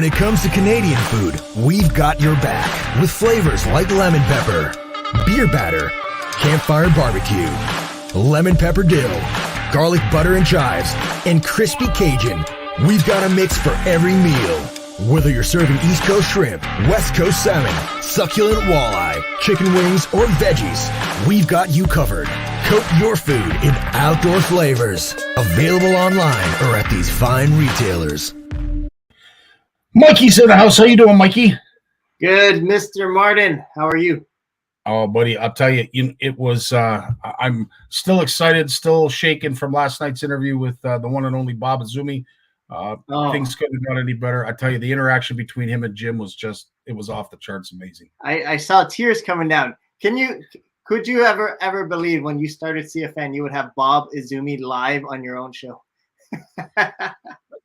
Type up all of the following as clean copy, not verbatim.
it comes to Canadian food, we've got your back with flavors like lemon pepper, beer batter, campfire barbecue, lemon pepper dill, garlic butter and chives, and crispy Cajun. We've got a mix for every meal. Whether you're serving East Coast shrimp, West Coast salmon, succulent walleye, chicken wings, or veggies, we've got you covered. Coat your food in outdoor flavors. Available online or at these fine retailers. Mikey's in the house. How you doing, Mikey? Good, Mr. Martin. How are you? Oh, buddy, I'll tell you, it was, I'm still excited, still shaken from last night's interview with the one and only Bob Azumi. Things couldn't have gone any better. I tell you, the interaction between him and Jim was just, it was off the charts amazing. I saw tears coming down. Could you ever believe when you started CFN, you would have Bob Azumi live on your own show?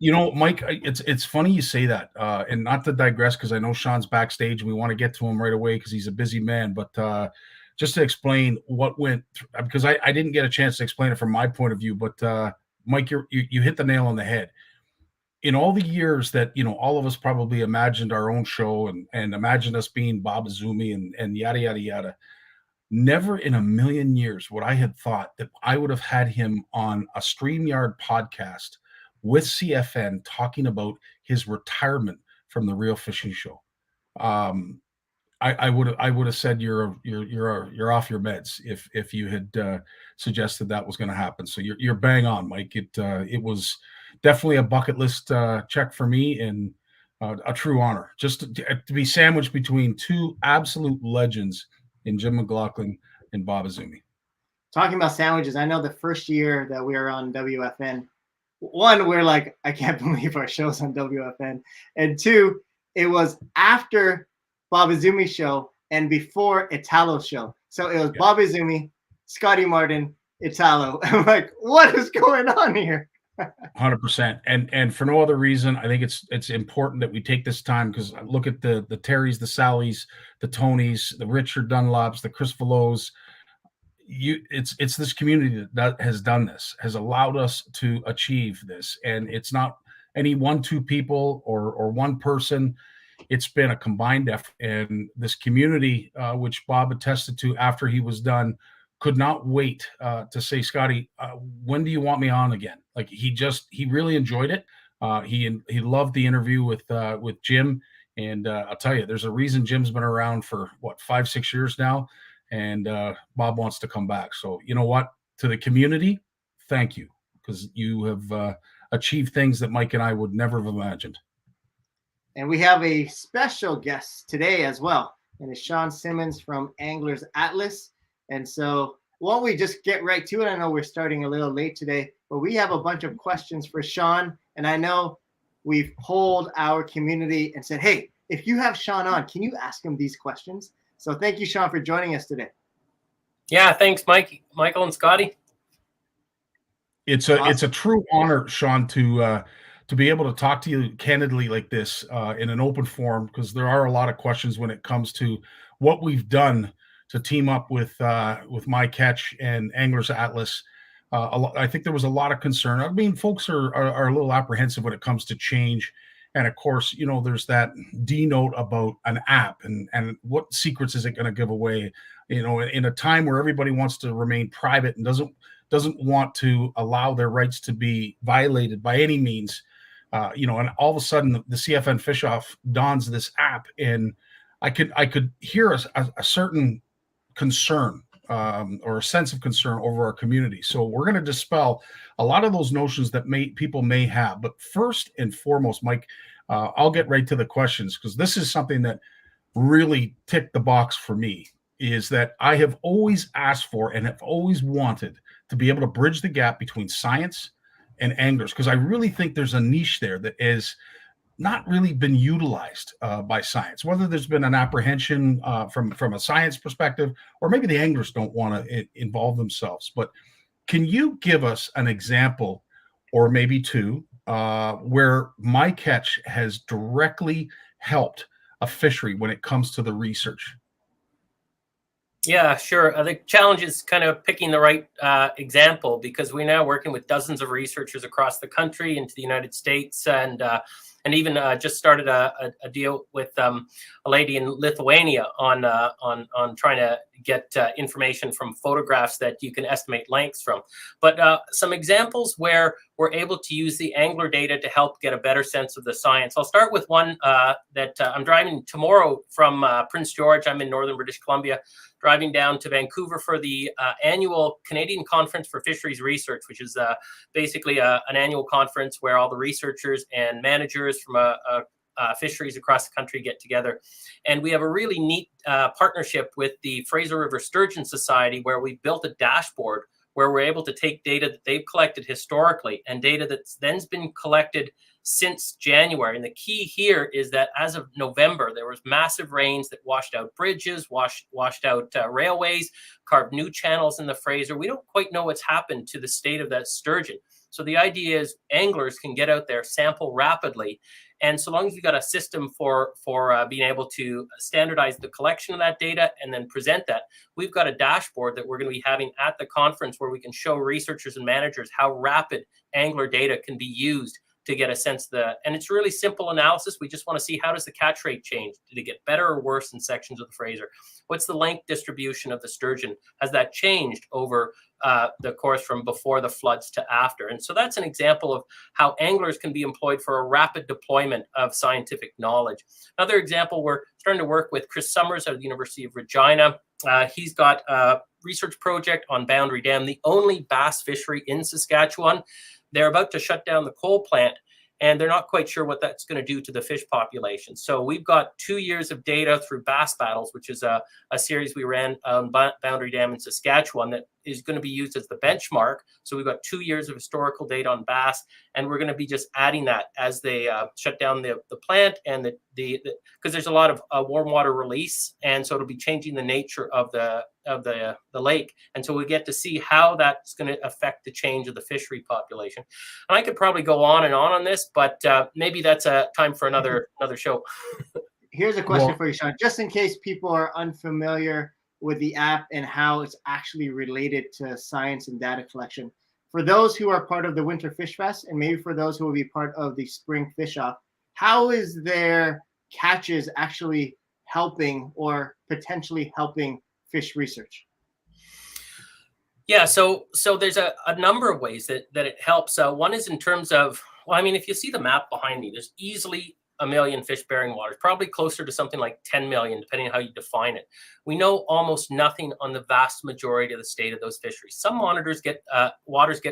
You know, Mike, it's funny you say that, and not to digress, because I know Sean's backstage and we want to get to him right away because he's a busy man, but just to explain what went through, because I didn't get a chance to explain it from my point of view, but Mike, you hit the nail on the head. In all the years that, you know, all of us probably imagined our own show and imagined us being Bob Azumi and yada, yada, yada, never in a million years would I have thought that I would have had him on a StreamYard podcast with CFN talking about his retirement from the Real Fishing Show. I would have said you're off your meds if you had suggested that was going to happen. So you're bang on, Mike. It was definitely a bucket list check for me, and a true honor just to be sandwiched between two absolute legends in Jim McLaughlin and Bob Azumi. Talking about sandwiches, I know the first year that we were on WFN, one, we're like, I can't believe our show's on WFN, and two, it was after Bob Azumi's show and before Italo's show. So it was Bob Azumi, Scottie Martin, Italo. I'm like, what is going on here? 100%. And for no other reason, I think it's important that we take this time, because look at the Terrys, the Sallys, the Tonys, the Richard Dunlops, the Chris Velos. It's this community that has done this, has allowed us to achieve this. And it's not any 1-2 people or one person. It's been a combined effort. And this community, which Bob attested to after he was done, could not wait to say, Scottie, when do you want me on again? Like he really enjoyed it. He loved the interview with Jim. And I'll tell you, there's a reason Jim's been around for 5-6 years now. And Bob wants to come back. So you know what? To the community, thank you, because you have achieved things that Mike and I would never have imagined. And we have a special guest today as well. And it's Sean Simmons from Anglers Atlas. And so why don't we just get right to it? I know we're starting a little late today, but we have a bunch of questions for Sean. And I know we've polled our community and said, hey, if you have Sean on, can you ask him these questions? So thank you, Sean, for joining us today. Yeah, thanks, Michael and Scottie. It's a true honor, Sean, to be able to talk to you candidly like this in an open forum, because there are a lot of questions when it comes to what we've done to team up with My Catch and Anglers Atlas. I think there was a lot of concern. I mean, folks are a little apprehensive when it comes to change. And of course, you know, there's that D note about an app and what secrets is it going to give away, you know, in a time where everybody wants to remain private and doesn't want to allow their rights to be violated by any means, you know, and all of a sudden the CFN Fish Off dons this app, and I could hear a certain concern or a sense of concern over our community. So we're going to dispel a lot of those notions that people may have. But first and foremost, Mike, I'll get right to the questions, because this is something that really ticked the box for me, is that I have always asked for and have always wanted to be able to bridge the gap between science and anglers, because I really think there's a niche there that is not really been utilized by science, whether there's been an apprehension from a science perspective, or maybe the anglers don't want to involve themselves. But can you give us an example, or maybe two, where My Catch has directly helped a fishery when it comes to the research? Yeah, sure. The challenge is kind of picking the right example, because we're now working with dozens of researchers across the country into the United States. And and even just started a deal with a lady in Lithuania on trying to get information from photographs that you can estimate lengths from. But some examples where we're able to use the angler data to help get a better sense of the science. I'll start with one that I'm driving tomorrow from Prince George. I'm in northern British Columbia, driving down to Vancouver for the annual Canadian Conference for Fisheries Research, which is basically an annual conference where all the researchers and managers from fisheries across the country get together. And we have a really neat partnership with the Fraser River Sturgeon Society, where we built a dashboard where we're able to take data that they've collected historically and data that's then been collected since January. And the key here is that as of November, there was massive rains that washed out bridges, washed out railways, carved new channels in the Fraser. We don't quite know what's happened to the state of that sturgeon. So the idea is anglers can get out there, sample rapidly, and so long as you've got a system for being able to standardize the collection of that data and then present that, we've got a dashboard that we're going to be having at the conference where we can show researchers and managers how rapid angler data can be used to get a sense of and it's really simple analysis. We just want to see, how does the catch rate change? Did it get better or worse in sections of the Fraser? What's the length distribution of the sturgeon? Has that changed over the course from before the floods to after? And so that's an example of how anglers can be employed for a rapid deployment of scientific knowledge. Another example, we're starting to work with Chris Summers out of the University of Regina. He's got a research project on Boundary Dam, the only bass fishery in Saskatchewan. They're about to shut down the coal plant, and they're not quite sure what that's going to do to the fish population. So we've got 2 years of data through Bass Battles, which is a series we ran on Boundary Dam in Saskatchewan that is going to be used as the benchmark. So we've got 2 years of historical data on bass, and we're going to be just adding that as they shut down the plant, and because there's a lot of warm water release, and so it'll be changing the nature of the lake, and so we get to see how that's going to affect the change of the fishery population. And I could probably go on and on this, but maybe that's a time for another show. Here's a question for you, Sean, just in case people are unfamiliar with the app and how it's actually related to science and data collection. For those who are part of the Winter Fish Fest, and maybe for those who will be part of the Spring Fish Off, how is their catches actually helping or potentially helping fish research? Yeah, so there's a number of ways that it helps. One is in terms of, well, I mean, if you see the map behind me, there's easily 1 million fish-bearing waters, probably closer to something like 10 million, depending on how you define it. We know almost nothing on the vast majority of the state of those fisheries. Some waters get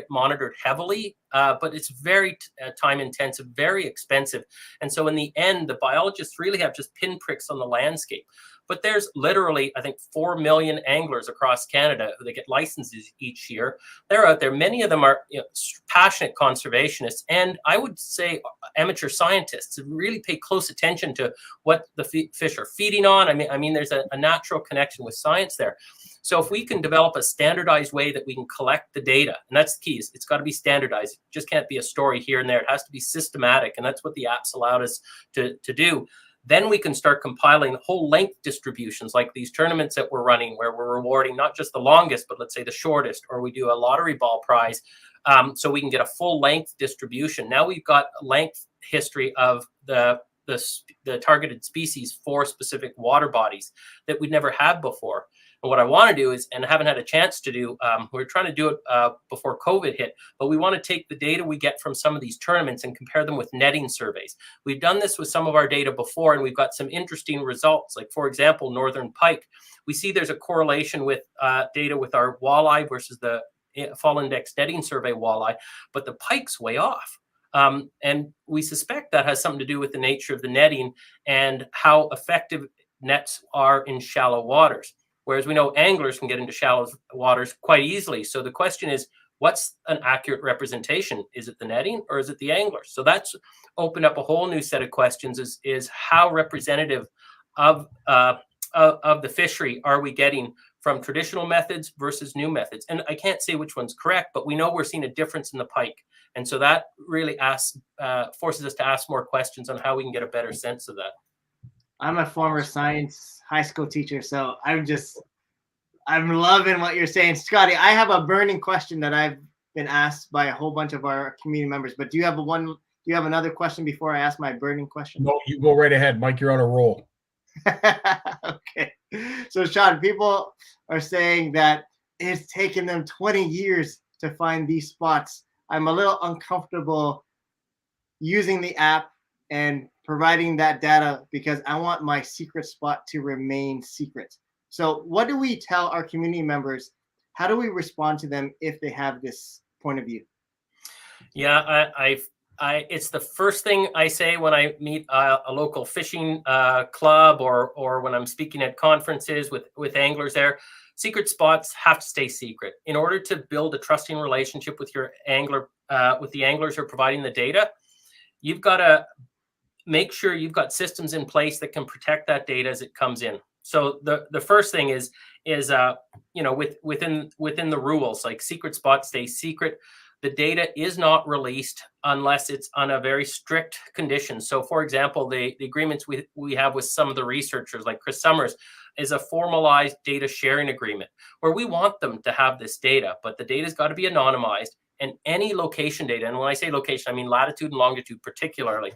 monitored heavily, but it's very time-intensive, very expensive. And so in the end, the biologists really have just pinpricks on the landscape. But there's literally, I think, 4 million anglers across Canada who they get licenses each year. They're out there. Many of them are passionate conservationists, and I would say amateur scientists who really pay close attention to what the fish are feeding on. I mean, there's a natural connection with science there. So if we can develop a standardized way that we can collect the data, and that's the key, it's got to be standardized. It just can't be a story here and there. It has to be systematic, and that's what the apps allowed us to do. Then we can start compiling whole length distributions, like these tournaments that we're running, where we're rewarding not just the longest, but let's say the shortest, or we do a lottery ball prize, so we can get a full length distribution. Now we've got a length history of the targeted species for specific water bodies that we'd never had before. And what I want to do is, and haven't had a chance to do, we're trying to do it before COVID hit, but we want to take the data we get from some of these tournaments and compare them with netting surveys. We've done this with some of our data before, and we've got some interesting results. Like, for example, northern pike. We see there's a correlation with data with our walleye versus the fall index netting survey walleye, but the pike's way off. And we suspect that has something to do with the nature of the netting and how effective nets are in shallow waters. Whereas we know anglers can get into shallow waters quite easily. So the question is, what's an accurate representation? Is it the netting or is it the anglers? So that's opened up a whole new set of questions, is how representative of the fishery are we getting from traditional methods versus new methods? And I can't say which one's correct, but we know we're seeing a difference in the pike. And so that really forces us to ask more questions on how we can get a better sense of that. I'm a former science high school teacher, so I'm loving what you're saying. Scottie, I have a burning question that I've been asked by a whole bunch of our community members, but do you have one you have another question before I ask my burning question? No, you go right ahead, Mike. You're on a roll. Okay. So, Sean, people are saying that it's taken them 20 years to find these spots. I'm a little uncomfortable using the app and providing that data because I want my secret spot to remain secret. So what do we tell our community members? How do we respond to them if they have this point of view? Yeah, it's the first thing I say when I meet a local fishing club or when I'm speaking at conferences with anglers there. Secret spots have to stay secret. In order to build a trusting relationship with your angler, with the anglers who are providing the data, you've got to make sure you've got systems in place that can protect that data as it comes in. So the first thing is within the rules, like secret spots stay secret. The data is not released unless it's on a very strict condition. So, for example, the agreements we have with some of the researchers, like Chris Summers, is a formalized data sharing agreement where we want them to have this data, but the data's got to be anonymized, and any location data, and when I say location, I mean latitude and longitude particularly,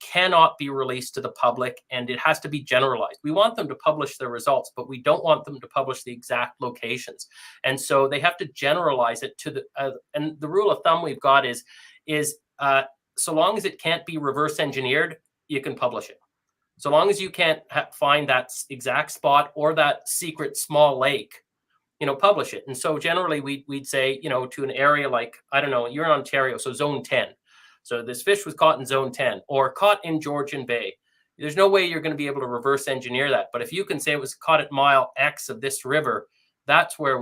cannot be released to the public, and it has to be generalized. We want them to publish their results, but we don't want them to publish the exact locations. And so they have to generalize it to the, and the rule of thumb we've got is so long as it can't be reverse engineered, you can publish it. So long as you can't find that exact spot or that secret small lake, publish it. And so generally we'd say, to an area like, I don't know, you're in Ontario, so zone 10. So this fish was caught in zone 10 or caught in Georgian Bay. There's no way you're going to be able to reverse engineer that. But if you can say it was caught at mile X of this river, that's where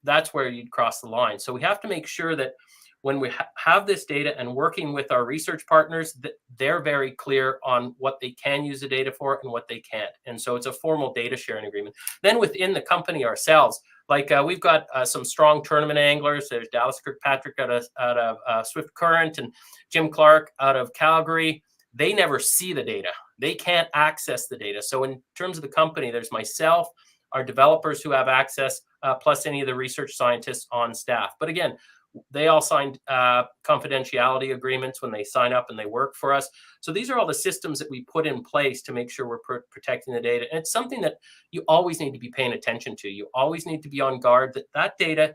that's where you'd cross the line. So we have to make sure that when we have this data and working with our research partners, that they're very clear on what they can use the data for and what they can't. And so it's a formal data sharing agreement. Then within the company ourselves, like we've got some strong tournament anglers. There's Dallas Kirkpatrick out of Swift Current and Jim Clark out of Calgary. They never see the data. They can't access the data. So in terms of the company, there's myself, our developers who have access, plus any of the research scientists on staff. But again, they all signed confidentiality agreements when they sign up and they work for us. So these are all the systems that we put in place to make sure we're protecting the data. And it's something that you always need to be paying attention to. You always need to be on guard that data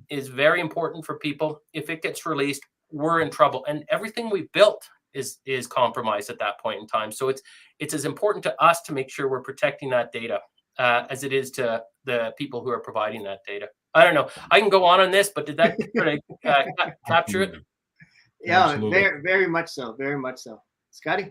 is very important for people. If it gets released, we're in trouble. And everything we built is compromised at that point in time. So it's as important to us to make sure we're protecting that data as it is to the people who are providing that data. I don't know. I can go on this, but did that capture it? Yeah, Absolutely. very, very much so. Very much so. Scottie?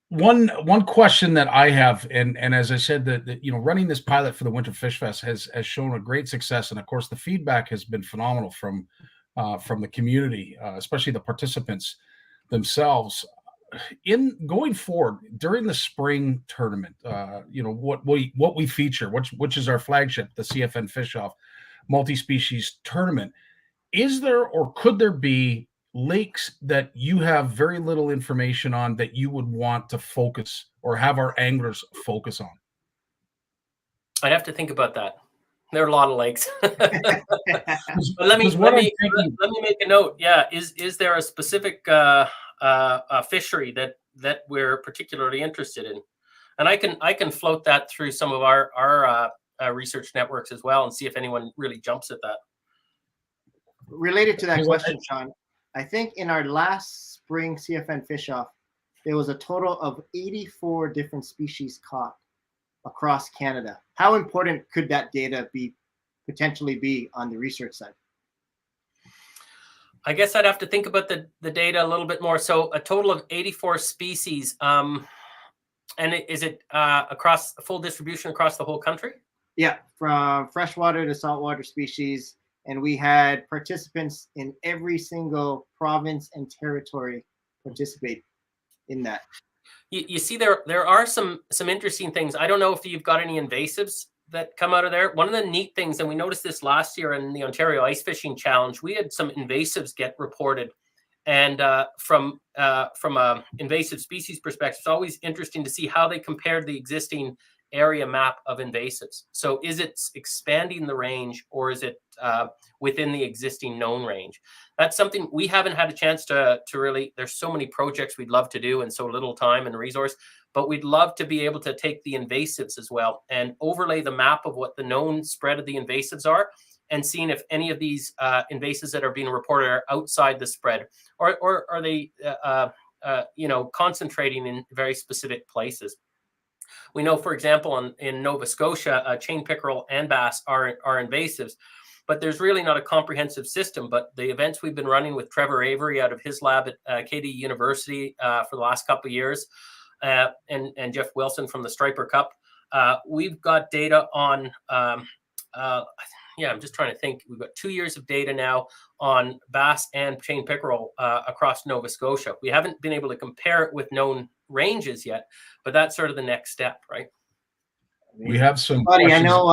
One question that I have, and as I said, that running this pilot for the Winter Fish Fest has shown a great success, and of course the feedback has been phenomenal from the community, especially the participants themselves. In going forward during the spring tournament, what we feature, which is our flagship, the CFN Fish Off multi-species tournament, is there or could there be lakes that you have very little information on that you would want to focus or have our anglers focus on? I'd have to think about that. There are a lot of lakes. But let me make a note. Yeah, is there a specific fishery that we're particularly interested in? And I can float that through some of our research networks as well and see if anyone really jumps at that. Related to that question, Sean, I think in our last spring CFN Fish Off, there was a total of 84 different species caught across Canada. How important could that data potentially be on the research side? I guess I'd have to think about the data a little bit more. So a total of 84 species. And is it across full distribution across the whole country? Yeah, from freshwater to saltwater species. And we had participants in every single province and territory participate in that. You see, there are some interesting things. I don't know if you've got any invasives that come out of there. One of the neat things, and we noticed this last year in the Ontario Ice Fishing Challenge, we had some invasives get reported. And from a invasive species perspective, it's always interesting to see how they compared the existing area map of invasives. So is it expanding the range, or is it within the existing known range? That's something we haven't had a chance to really, there's so many projects we'd love to do and so little time and resource, but we'd love to be able to take the invasives as well and overlay the map of what the known spread of the invasives are, and seeing if any of these invasives that are being reported are outside the spread, or are they concentrating in very specific places. We know, for example, in Nova Scotia, chain pickerel and bass are invasives, but there's really not a comprehensive system. But the events we've been running with Trevor Avery out of his lab at KD University for the last couple of years, and Jeff Wilson from the Striper Cup, we've got data on, I'm just trying to think. We've got 2 years of data now on bass and chain pickerel across Nova Scotia. We haven't been able to compare it with known ranges yet, but that's sort of the next step, right? We have some Buddy, I know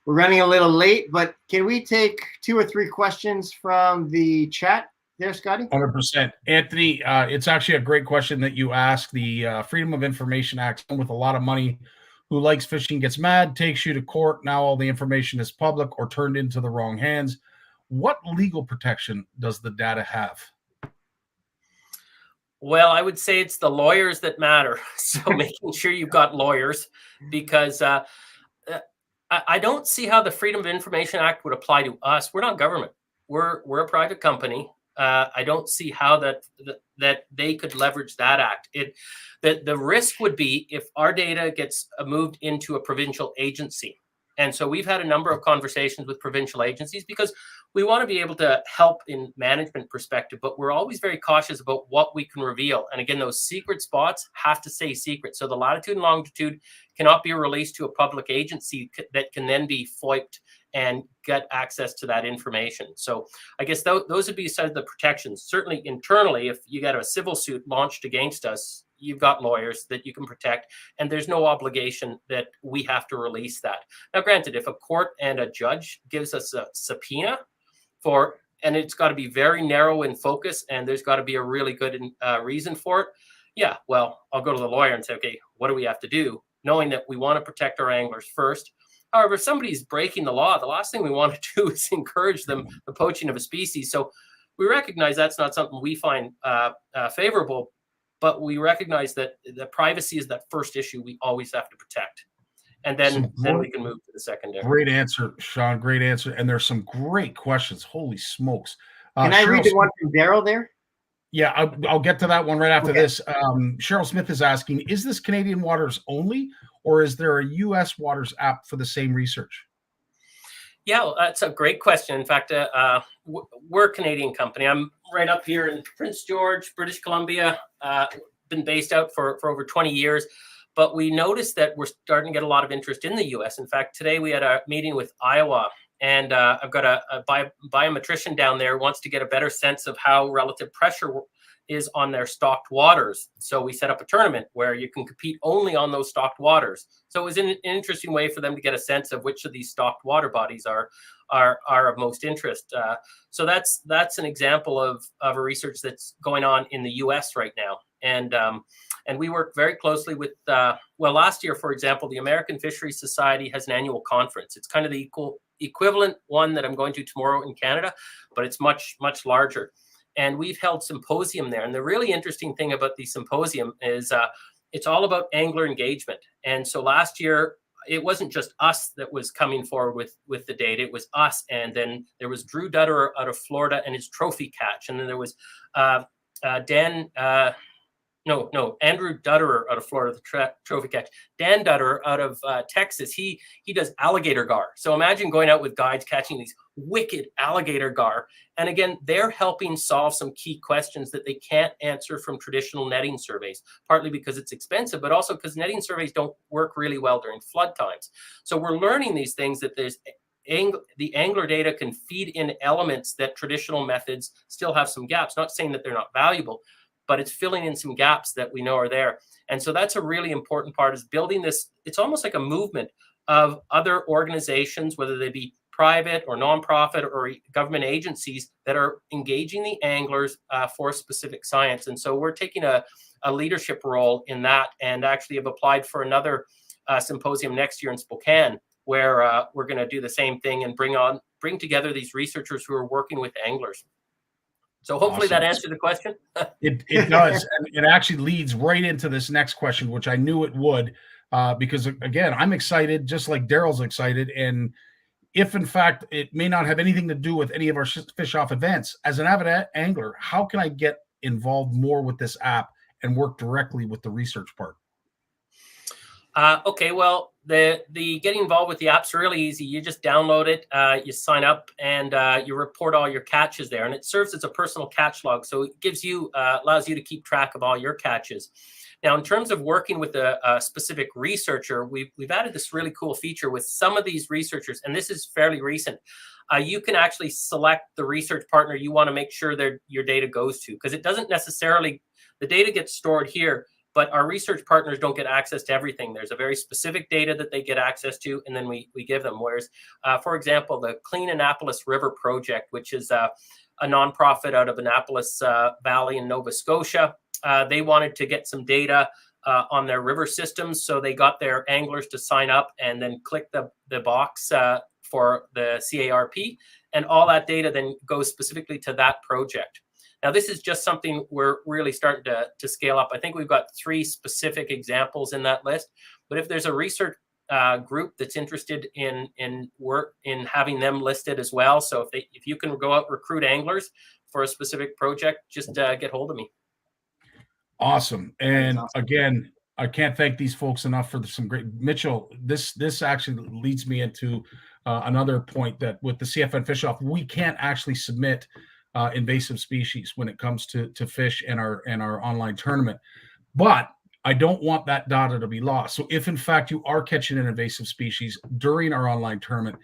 we're running a little late, but can we take 2 or 3 questions from the chat there, Scottie? 100%. Anthony, it's actually a great question that you asked. The Freedom of Information Act, with a lot of money, who likes fishing gets mad, takes you to court. Now all the information is public or turned into the wrong hands. What legal protection does the data have? Well, I would say it's the lawyers that matter. So making sure you've got lawyers, because I don't see how the Freedom of Information Act would apply to us. We're not government. We're a private company. I don't see how that they could leverage that act. The risk would be if our data gets moved into a provincial agency. And so we've had a number of conversations with provincial agencies because we want to be able to help in management perspective, but we're always very cautious about what we can reveal. And again, those secret spots have to stay secret. So the latitude and longitude cannot be released to a public agency that can then be FOIP'd and get access to that information. So I guess those would be some of the protections. Certainly internally, if you got a civil suit launched against us, you've got lawyers that you can protect, and there's no obligation that we have to release that. Now, granted, if a court and a judge gives us a subpoena and it's got to be very narrow in focus, and there's got to be a really good reason for it, yeah, well, I'll go to the lawyer and say, okay, what do we have to do? Knowing that we want to protect our anglers first. However, if somebody's breaking the law, the last thing we want to do is encourage the poaching of a species. So we recognize that's not something we find favorable, but we recognize that the privacy is that first issue we always have to protect. And then we can move to the secondary. Great answer, Sean. Great answer. And there's some great questions. Holy smokes. Can I read the one from Daryl there? Yeah, I'll get to that one right after this. Cheryl Smith is asking, is this Canadian waters only, or is there a U.S. waters app for the same research? Yeah, well, that's a great question. In fact, we're a Canadian company. I'm right up here in Prince George, British Columbia. Been based out for over 20 years. But we noticed that we're starting to get a lot of interest in the U.S. In fact, today we had a meeting with Iowa, and I've got a biometrician down there who wants to get a better sense of how relative pressure is on their stocked waters. So we set up a tournament where you can compete only on those stocked waters. So it was an interesting way for them to get a sense of which of these stocked water bodies are of most interest. So that's an example of a research that's going on in the U.S. right now. And we work very closely with, last year, for example, the American Fisheries Society has an annual conference. It's kind of the equivalent one that I'm going to tomorrow in Canada, but it's much, much larger. And we've held symposium there. And the really interesting thing about the symposium is it's all about angler engagement. And so last year, it wasn't just us that was coming forward with the data. It was us. And then there was Drew Dutterer out of Florida and his trophy catch. And then there was Andrew Dutterer out of Florida, the trophy catch. Dan Dutterer out of Texas, he does alligator gar. So imagine going out with guides catching these wicked alligator gar. And again, they're helping solve some key questions that they can't answer from traditional netting surveys, partly because it's expensive, but also because netting surveys don't work really well during flood times. So we're learning these things that the angler data can feed in elements that traditional methods still have some gaps. Not saying that they're not valuable, but it's filling in some gaps that we know are there. And so that's a really important part, is building this. It's almost like a movement of other organizations, whether they be private or nonprofit or government agencies, that are engaging the anglers for specific science. And so we're taking a leadership role in that, and actually have applied for another symposium next year in Spokane, where we're going to do the same thing and bring together these researchers who are working with anglers. So hopefully Awesome. that answered the question. It does. And it actually leads right into this next question, which I knew it would, because again, I'm excited, just like Daryl's excited. And if in fact it may not have anything to do with any of our fish off events, as an avid angler, how can I get involved more with this app and work directly with the research part? Okay, well, the getting involved with the app's really easy. You just download it, you sign up, and you report all your catches there. And it serves as a personal catch log, so it gives you allows you to keep track of all your catches. Now, in terms of working with a specific researcher, we've added this really cool feature with some of these researchers, and this is fairly recent. You can actually select the research partner you want to make sure that your data goes to, because it doesn't necessarily, the data gets stored here, but our research partners don't get access to everything. There's a very specific data that they get access to, and then we give them. Whereas, for example, the Clean Annapolis River Project, which is a nonprofit out of Annapolis Valley in Nova Scotia, they wanted to get some data on their river systems, so they got their anglers to sign up and then click the box for the CARP, and all that data then goes specifically to that project. Now, this is just something we're really starting to scale up. I think we've got 3 specific examples in that list. But if there's a research group that's interested in having them listed as well, so if you can go out recruit anglers for a specific project, just get hold of me. Awesome. And again, I can't thank these folks enough for some great Mitchell. This actually leads me into another point, that with the CFN Fish Off, we can't actually submit invasive species when it comes to fish and our online tournament. But I don't want that data to be lost. So if in fact you are catching an invasive species during our online tournament,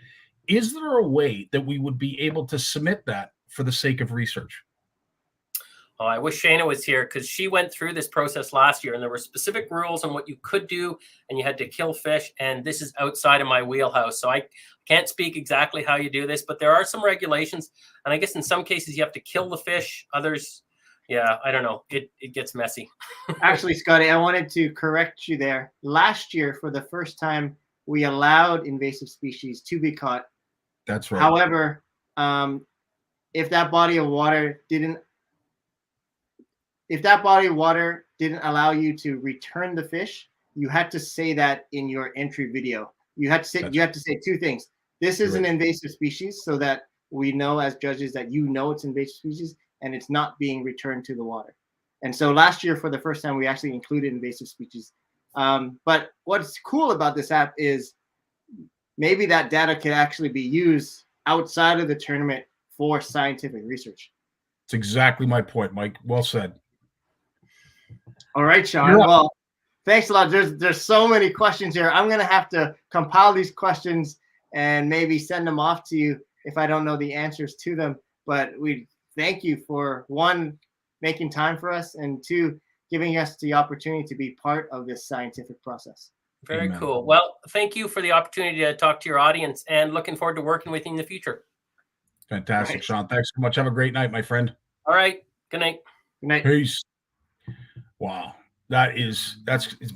is there a way that we would be able to submit that for the sake of research? Oh, I wish Shayna was here, because she went through this process last year, and there were specific rules on what you could do, and you had to kill fish. And this is outside of my wheelhouse, so I can't speak exactly how you do this, but there are some regulations. And I guess in some cases you have to kill the fish. Others, yeah, I don't know. It gets messy. Actually, Scottie, I wanted to correct you there. Last year, for the first time, we allowed invasive species to be caught. That's right. However, if that body of water didn't allow you to return the fish, you had to say that in your entry video. You had to say 2 things. This is an invasive species, so that we know as judges that it's invasive species and it's not being returned to the water. And so last year, for the first time, we actually included invasive species. But what's cool about this app is maybe that data could actually be used outside of the tournament for scientific research. That's exactly my point, Mike. Well said. All right, Sean. Well, thanks a lot. There's so many questions here. I'm going to have to compile these questions and maybe send them off to you if I don't know the answers to them. But we thank you for, 1, making time for us, and 2, giving us the opportunity to be part of this scientific process. Very cool. Well, thank you for the opportunity to talk to your audience, and looking forward to working with you in the future. Fantastic, right. Sean. Thanks so much. Have a great night, my friend. All right. Good night. Good night. Peace. Wow. That's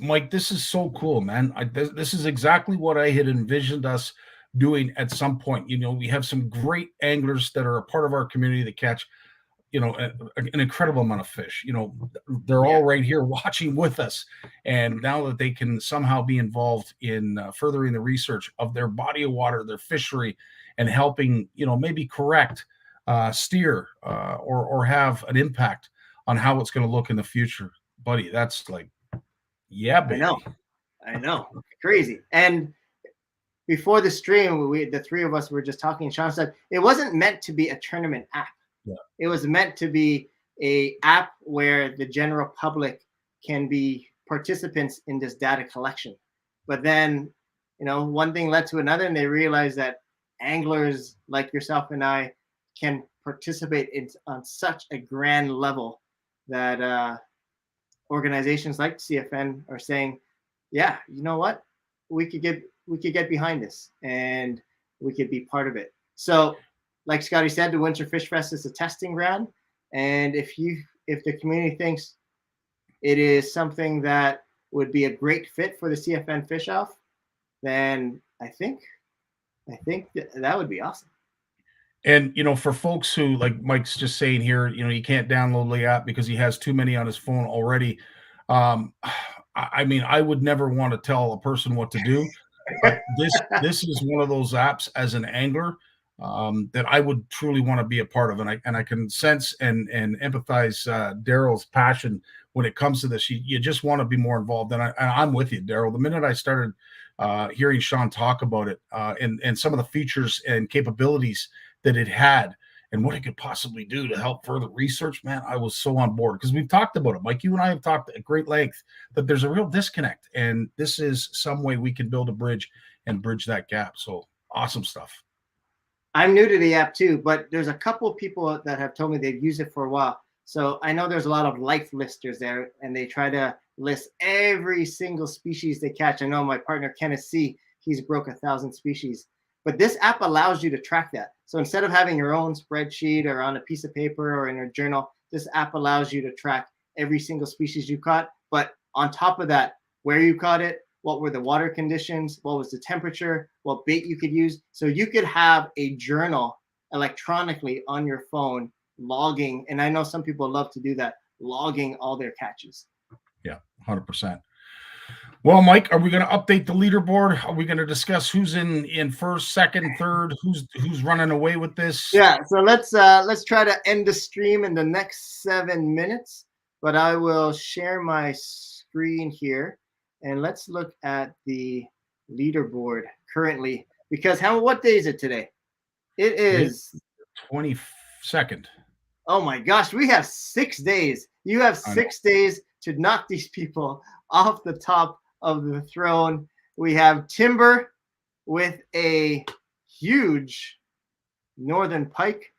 Mike. This is so cool, man. This is exactly what I had envisioned us doing at some point. You know, we have some great anglers that are a part of our community that catch, you know, an incredible amount of fish. You know, they're all right here watching with us. And now that they can somehow be involved in furthering the research of their body of water, their fishery, and helping, you know, maybe correct, steer, or have an impact on how it's going to look in the future. Buddy, that's like, yeah, baby. I know. Crazy. And before the stream, the 3 of us were just talking. Sean said it wasn't meant to be a tournament app. Yeah. It was meant to be a app where the general public can be participants in this data collection. But then, you know, one thing led to another, and they realized that anglers like yourself and I can participate on such a grand level that organizations like CFN are saying, yeah, you know what, we could get behind this and we could be part of it. So like Scottie said, the Winter Fish Fest is a testing ground, and if the community thinks it is something that would be a great fit for the CFN fish off, then I think that would be awesome. And for folks who, like Mike's just saying here, you can't download the app because he has too many on his phone already. I mean, I would never want to tell a person what to do, but this is one of those apps as an angler that I would truly want to be a part of, and I can sense and empathize Daryl's passion when it comes to this. You just want to be more involved, and I'm with you, Daryl. The minute I started hearing Sean talk about it and some of the features and capabilities that it had and what it could possibly do to help further research, man, I was so on board, because we've talked about it. Mike, you and I have talked at great length that there's a real disconnect, and this is some way we can build a bridge and bridge that gap. So awesome stuff. I'm new to the app too, but there's a couple of people that have told me they've used it for a while. So I know there's a lot of life listers there, and they try to list every single species they catch. I know my partner, Kenneth C., he's broke 1,000 species. But this app allows you to track that. So instead of having your own spreadsheet or on a piece of paper or in a journal, this app allows you to track every single species you caught. But on top of that, where you caught it, what were the water conditions, what was the temperature, what bait you could use. So you could have a journal electronically on your phone logging. And I know some people love to do that, logging all their catches. Yeah, 100%. Well, Mike, are we going to update the leaderboard? Are we going to discuss who's in first, second, third, who's running away with this? Yeah, so let's try to end the stream in the next 7 minutes, but I will share my screen here, and let's look at the leaderboard currently, because what day is it today? It is 22nd. Oh my gosh, we have 6 days. You have 6 days to knock these people off the top of the throne. We have Timber with a huge northern pike,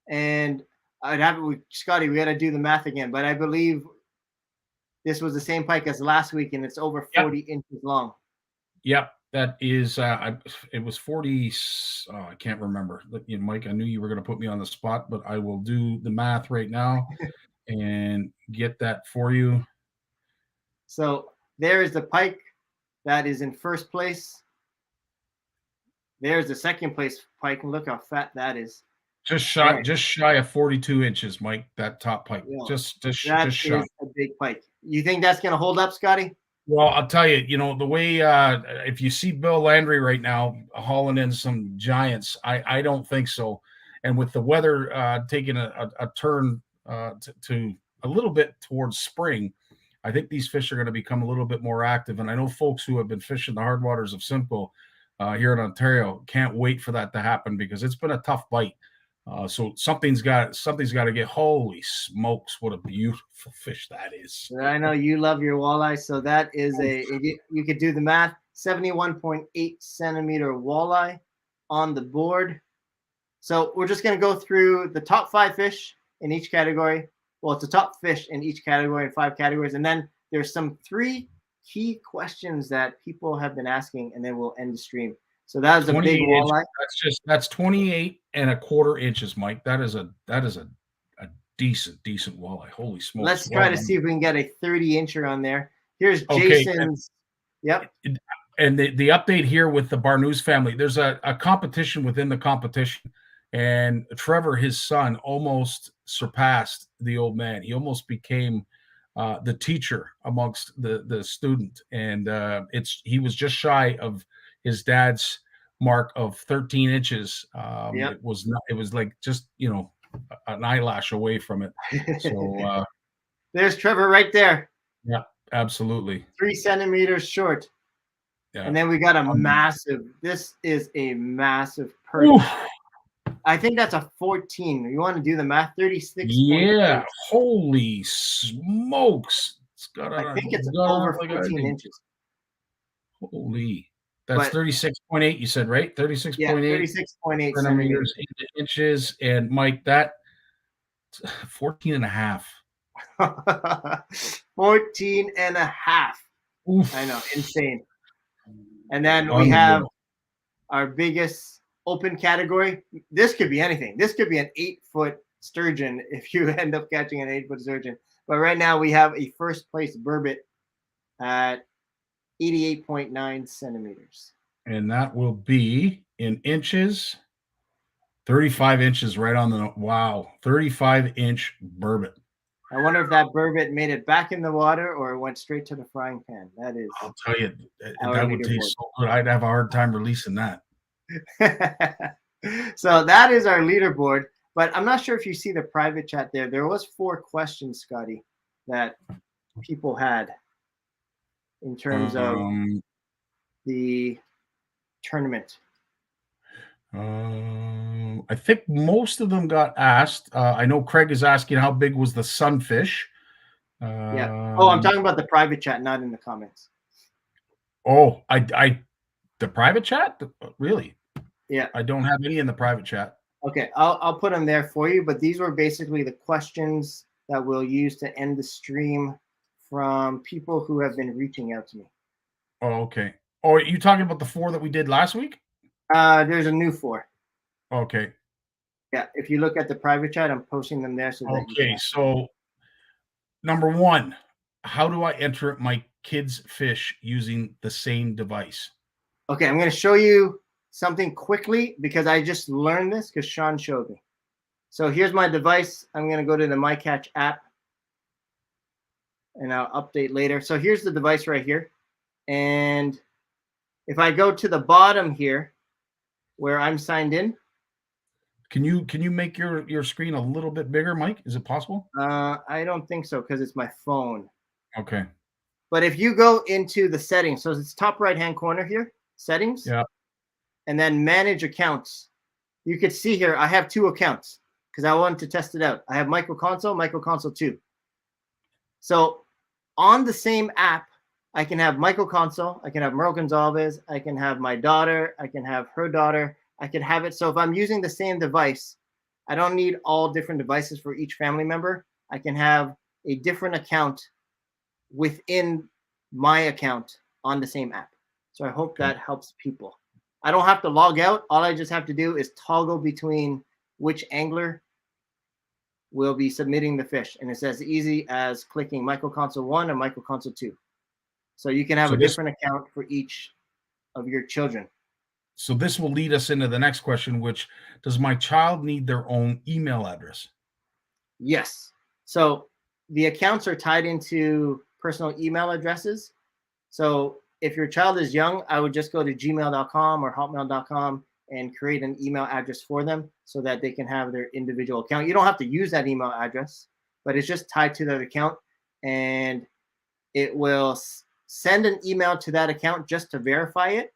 and I'd have it with Scottie. We got to do the math again, but I believe this was the same pike as last week, and it's over 40 inches long. Yep, that is. It was 40. I can't remember. Mike, I knew you were going to put me on the spot, but I will do the math right now and get that for you. So there is the pike that is in first place. There's the second place pike, and look how fat that is. Just shy of 42 inches, Mike. That top pike, just shy. A big pike. You think that's going to hold up, Scottie? Well, I'll tell you. The way if you see Bill Landry right now hauling in some giants, I don't think so. And with the weather taking a turn to a little bit towards spring, I think these fish are going to become a little bit more active. And I know folks who have been fishing the hard waters of Simcoe here in Ontario can't wait for that to happen, because it's been a tough bite. So something's got to get. Holy smokes, what a beautiful fish that is. I know you love your walleye, so that is you could do the math. 71.8 centimeter walleye on the board. So we're just going to go through the top 5 fish in each category. Well, it's the top fish in each category in 5 categories. And then there's some 3 key questions that people have been asking, and then we'll end the stream. So that is a big walleye. That's 28.25 inches, Mike. That is a decent walleye. Holy smokes. Let's try to see if we can get a 30 incher on there. Here's Jason's. Yep. And the update here with the Barnews family, there's a competition within the competition. And Trevor, his son, almost surpassed the old man. He almost became the teacher amongst the student. And he was just shy of his dad's mark of 13 inches. It was like just, an eyelash away from it. So there's Trevor right there. Yeah, absolutely. 3 centimeters short. Yeah. And then we got this is a massive perch. Oof. I think that's a 14. You want to do the math? 36. Yeah. Holy smokes. I think it's over 14 inches. Holy. That's 36.8, you said, right? 36.8. Yeah, 36.8 centimeters, inches. And Mike, that 14 and a half. 14 and a half. Oof. I know, insane. And then we have our biggest open category. This could be anything. This could be an 8-foot sturgeon if you end up catching an 8-foot sturgeon. But right now we have a first place burbot at 88.9 centimeters. And that will be in inches. 35 inches right on the, wow, 35-inch burbot. I wonder if that burbot made it back in the water or it went straight to the frying pan. That is. I'll tell you, our that would leaderboard. taste so good. I'd have a hard time releasing that. So that is our leaderboard. But I'm not sure if you see the private chat there. There was 4 questions, Scottie, that people had in terms of the tournament. I think most of them got asked. I know Craig is asking how big was the sunfish. Yeah. Oh, I'm talking about the private chat, not in the comments. Oh, the private chat? Really? Yeah. I don't have any in the private chat. Okay, I'll put them there for you. But these were basically the questions that we'll use to end the stream from people who have been reaching out to me. Oh, okay. Oh, are you talking about the 4 that we did last week? There's a new 4. Okay. Yeah, if you look at the private chat, I'm posting them there. So that okay, so number 1, how do I enter my kids' fish using the same device? Okay, I'm going to show you something quickly because I just learned this because Sean showed me. So here's my device. I'm going to go to the MyCatch app and I'll update later. So here's the device right here. And if I go to the bottom here where I'm signed in. Can you make your screen a little bit bigger, Mike? Is it possible? I don't think so because it's my phone. Okay. But if you go into the settings, so it's top right-hand corner here, settings. Yeah. And then manage accounts. You could see here, I have 2 accounts because I wanted to test it out. I have Michael Console 2. So on the same app, I can have Michael Console, I can have Merle Gonzalez, I can have my daughter, I can have her daughter, I can have it. So if I'm using the same device, I don't need all different devices for each family member. I can have a different account within my account on the same app. So I hope that helps people. I don't have to log out. All I just have to do is toggle between which angler will be submitting the fish. And it's as easy as clicking Michael Console 1 or Michael Console 2. So you can have a different account for each of your children. So this will lead us into the next question, which does my child need their own email address? Yes. So the accounts are tied into personal email addresses. So if your child is young, I would just go to gmail.com or hotmail.com and create an email address for them so that they can have their individual account. You don't have to use that email address, but it's just tied to that account. And it will send an email to that account just to verify it.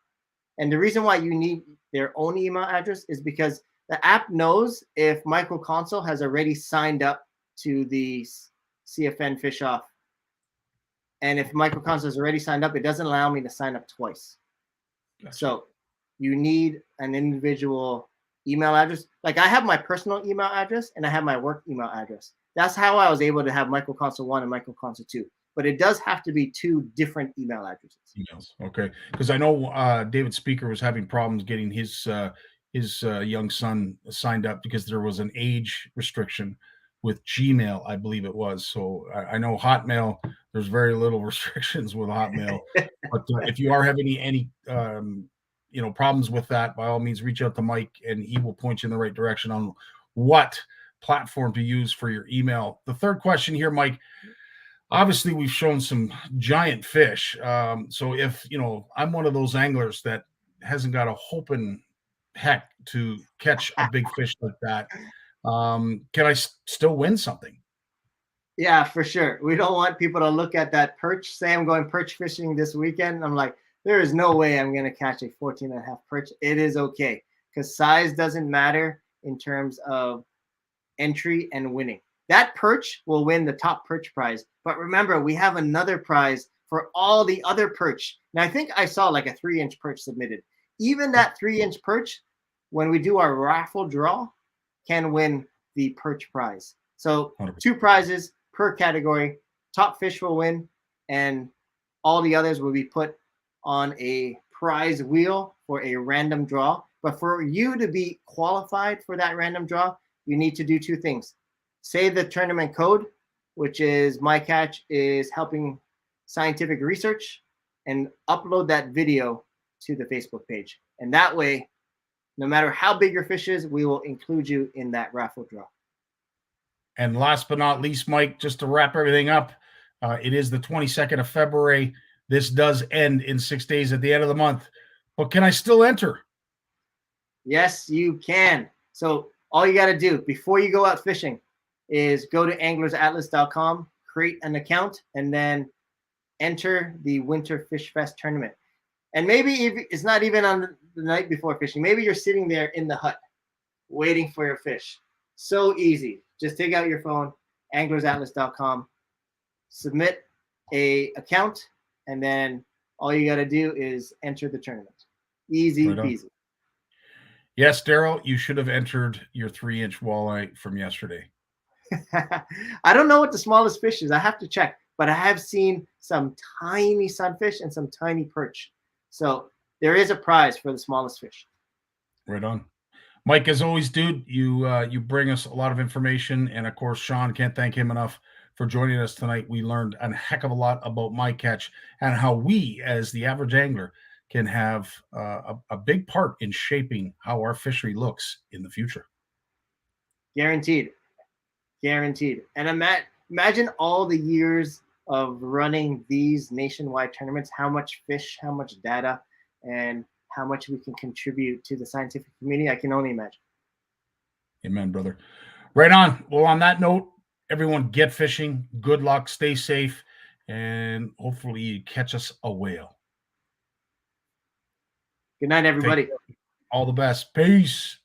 And the reason why you need their own email address is because the app knows if Michael Console has already signed up to the CFN Fish Off. And if Michael Console has already signed up, it doesn't allow me to sign up twice. Gotcha. So you need an individual email address. Like I have my personal email address and I have my work email address. That's how I was able to have Michael Console 1 and Michael Console 2. But it does have to be 2 different email addresses. Emails. Okay. Because I know David Speaker was having problems getting his young son signed up because there was an age restriction with Gmail, I believe it was. So I know Hotmail, there's very little restrictions with Hotmail. But if you are having any problems with that, by all means, reach out to Mike and he will point you in the right direction on what platform to use for your email. The third question here, Mike, obviously we've shown some giant fish. So if, I'm one of those anglers that hasn't got a hope in heck to catch a big fish like that, can I still win something? Yeah, for sure. We don't want people to look at that perch. Say I'm going perch fishing this weekend. I'm like, there is no way I'm going to catch a 14.5 perch. It is okay because size doesn't matter in terms of entry and winning. That perch will win the top perch prize. But remember, we have another prize for all the other perch. Now, I think I saw like a 3-inch perch submitted. Even that 3-inch perch, when we do our raffle draw, can win the perch prize. So 2 prizes per category. Top fish will win, and all the others will be put on a prize wheel for a random draw. But for you to be qualified for that random draw, you need to do 2 things. Say the tournament code, which is MyCatch is helping scientific research and upload that video to the Facebook page. And that way, no matter how big your fish is, we will include you in that raffle draw. And last but not least, Mike, just to wrap everything up, it is the 22nd of February. This does end in 6 days at the end of the month. But can I still enter? Yes, you can. So all you got to do before you go out fishing is go to anglersatlas.com, create an account, and then enter the Winter Fish Fest tournament. And maybe it's not even on the night before fishing. Maybe you're sitting there in the hut waiting for your fish. So easy. Just take out your phone, anglersatlas.com, submit a account, and then all you got to do is enter the tournament. Easy peasy. Yes, Daryl, you should have entered your 3-inch walleye from yesterday. I don't know what the smallest fish is. I have to check, but I have seen some tiny sunfish and some tiny perch. So there is a prize for the smallest fish. Right on. Mike, as always, dude, you bring us a lot of information. And of course, Sean, can't thank him enough for joining us tonight. We learned a heck of a lot about my catch and how we, as the average angler, can have a big part in shaping how our fishery looks in the future. Guaranteed. And imagine all the years of running these nationwide tournaments, how much fish, how much data, and how much we can contribute to the scientific community. I can only imagine. Amen, brother. Right on. Well, on that note, everyone get fishing. Good luck. Stay safe. And hopefully you catch us a whale. Good night, everybody. All the best. Peace.